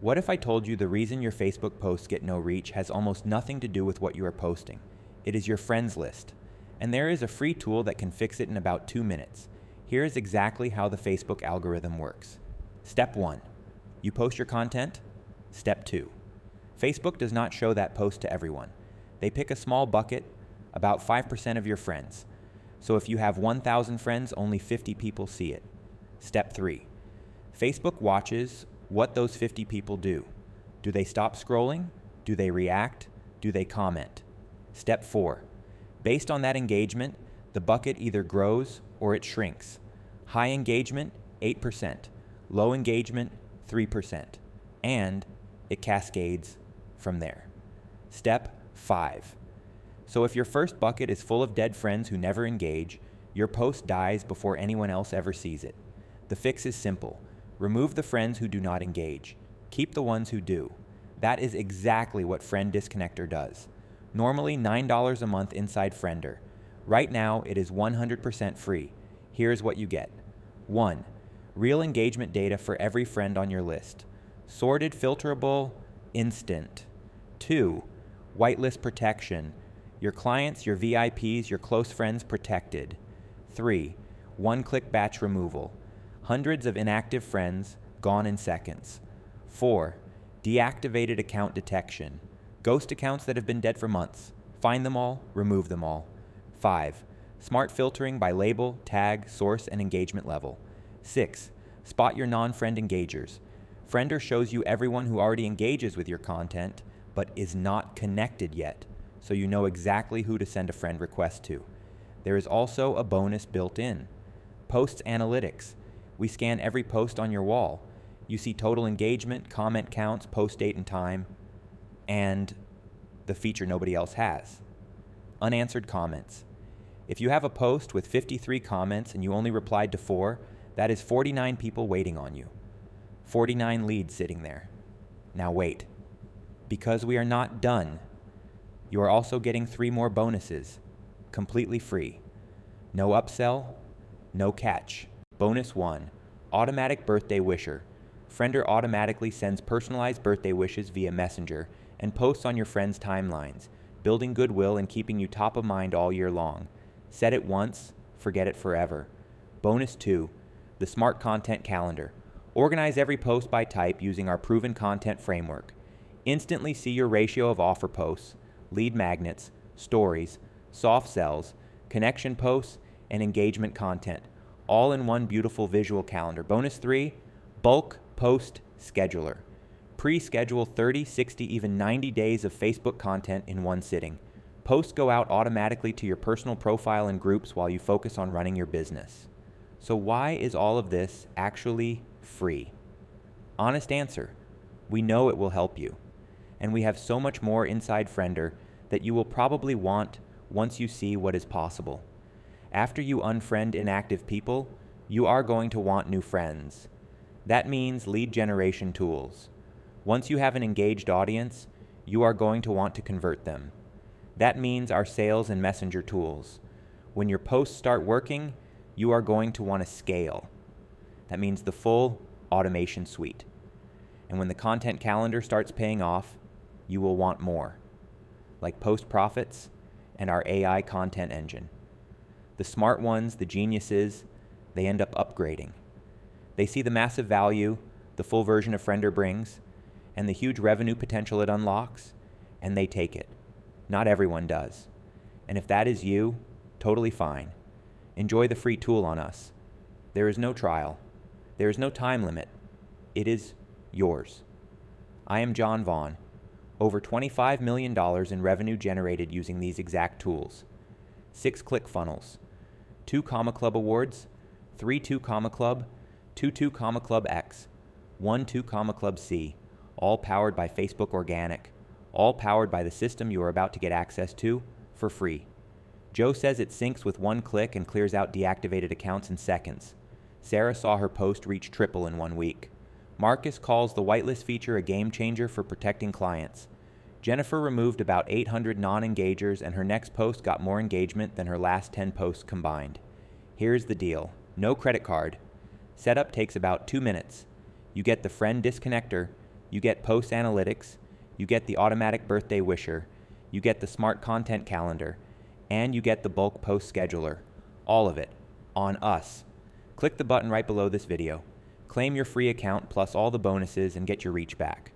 What if I told you the reason your Facebook posts get no reach has almost nothing to do with what you are posting? It is your friends list. And there is a free tool that can fix it in about 2 minutes. Here is exactly how the Facebook algorithm works. Step 1. You post your content. Step 2. Facebook does not show that post to everyone. They pick a small bucket, about 5% of your friends. So if you have 1,000 friends, only 50 people see it. Step 3. Facebook watches what those 50 people do. Do they stop scrolling? Do they react? Do they comment? Step 4. Based on that engagement, the bucket either grows or it shrinks. High engagement, 8%. Low engagement, 3%. And it cascades from there. Step 5. So if your first bucket is full of dead friends who never engage, your post dies before anyone else ever sees it. The fix is simple. Remove the friends who do not engage. Keep the ones who do. That is exactly what Friend Disconnector does. Normally $9 a month inside Friender. Right now it is 100% free. Here's what you get. 1. Real engagement data for every friend on your list. Sorted, filterable, instant. 2. Whitelist protection. Your clients, your VIPs, your close friends protected. 3. One-click batch removal. Hundreds of inactive friends, gone in seconds. 4. Deactivated account detection. Ghost accounts that have been dead for months. Find them all, remove them all. 5. Smart filtering by label, tag, source, and engagement level. 6. Spot your non-friend engagers. Friender shows you everyone who already engages with your content, but is not connected yet, so you know exactly who to send a friend request to. There is also a bonus built in. Posts analytics. We scan every post on your wall. You see total engagement, comment counts, post date and time, and the feature nobody else has. Unanswered comments. If you have a post with 53 comments and you only replied to 4, that is 49 people waiting on you. 49 leads sitting there. Now wait. Because we are not done, you are also getting 3 more bonuses, completely free. No upsell, no catch. Bonus 1, automatic birthday wisher. Friender automatically sends personalized birthday wishes via Messenger and posts on your friends' timelines, building goodwill and keeping you top of mind all year long. Set it once, forget it forever. Bonus 2, the smart content calendar. Organize every post by type using our proven content framework. Instantly see your ratio of offer posts, lead magnets, stories, soft sells, connection posts, and engagement content, all in one beautiful visual calendar. Bonus 3, bulk post scheduler. Pre-schedule 30, 60, even 90 days of Facebook content in one sitting. Posts go out automatically to your personal profile and groups while you focus on running your business. So why is all of this actually free? Honest answer, we know it will help you. And we have so much more inside Friender that you will probably want once you see what is possible. After you unfriend inactive people, you are going to want new friends. That means lead generation tools. Once you have an engaged audience, you are going to want to convert them. That means our sales and messenger tools. When your posts start working, you are going to want to scale. That means the full automation suite. And when the content calendar starts paying off, you will want more, like post profits and our AI content engine. The smart ones, the geniuses, they end up upgrading. They see the massive value the full version of Friender brings and the huge revenue potential it unlocks, and they take it. Not everyone does. And if that is you, totally fine. Enjoy the free tool on us. There is no trial. There is no time limit. It is yours. I am John Vaughn. Over $25 million in revenue generated using these exact tools. 6 ClickFunnels, 2 Comma Club awards, 3 2 Comma Club, 2 2 Comma Club X, 1 2 Comma Club C, all powered by Facebook Organic, all powered by the system you are about to get access to for free. Joe says it syncs with 1 click and clears out deactivated accounts in seconds. Sarah saw her post reach triple in 1 week. Marcus calls the Whitelist feature a game changer for protecting clients. Jennifer removed about 800 non-engagers and her next post got more engagement than her last 10 posts combined. Here's the deal. No credit card. Setup takes about 2 minutes. You get the Friend Disconnector, You get post analytics, you get the automatic birthday wisher, you get the smart content calendar, and you get the bulk post scheduler. All of it on us. Click the button right below this video. Claim your free account plus all the bonuses and get your reach back.